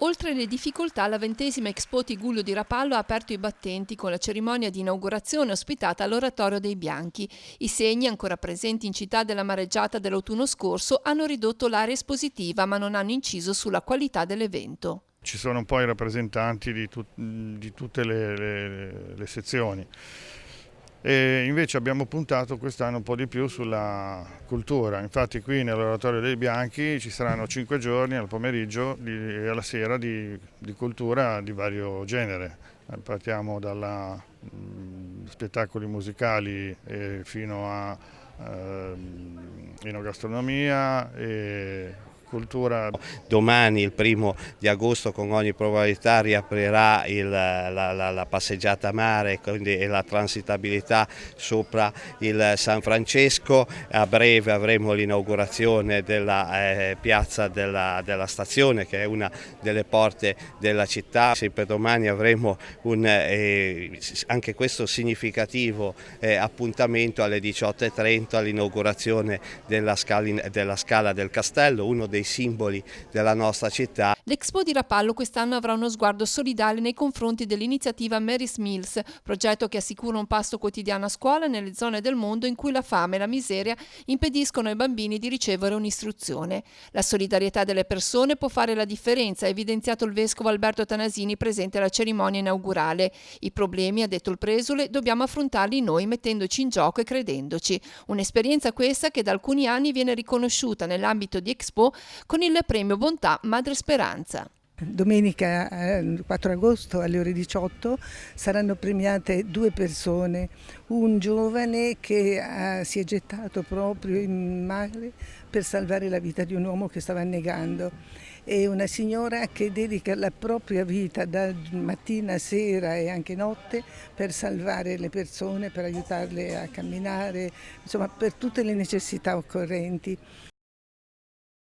Oltre le difficoltà, la 20ª Expo Tigullio di Rapallo ha aperto i battenti con la cerimonia di inaugurazione ospitata all'Oratorio dei Bianchi. I segni, ancora presenti in città della mareggiata dell'autunno scorso, hanno ridotto l'area espositiva ma non hanno inciso sulla qualità dell'evento. Ci sono poi rappresentanti di tutte le sezioni. E invece abbiamo puntato quest'anno un po' di più sulla cultura, infatti qui nell'Oratorio dei Bianchi ci saranno 5 giorni al pomeriggio e alla sera di cultura di vario genere. Partiamo da spettacoli musicali fino a enogastronomia e cultura. Domani, il 1° agosto, con ogni probabilità riaprirà la passeggiata a mare e la transitabilità sopra il San Francesco. A breve avremo l'inaugurazione della piazza della stazione, che è una delle porte della città. Sempre domani avremo anche questo significativo appuntamento alle 18:30, l'inaugurazione della Scala del Castello, uno dei simboli della nostra città. L'Expo di Rapallo quest'anno avrà uno sguardo solidale nei confronti dell'iniziativa Mary's Meals, progetto che assicura un pasto quotidiano a scuola nelle zone del mondo in cui la fame e la miseria impediscono ai bambini di ricevere un'istruzione. La solidarietà delle persone può fare la differenza, ha evidenziato il vescovo Alberto Tanasini presente alla cerimonia inaugurale. I problemi, ha detto il presule, dobbiamo affrontarli noi mettendoci in gioco e credendoci. Un'esperienza questa che da alcuni anni viene riconosciuta nell'ambito di Expo con il premio Bontà Madre Speranza. Domenica 4 agosto alle ore 18 saranno premiate 2 persone, un giovane che si è gettato proprio in mare per salvare la vita di un uomo che stava annegando, e una signora che dedica la propria vita da mattina a sera e anche notte per salvare le persone, per aiutarle a camminare, insomma per tutte le necessità occorrenti.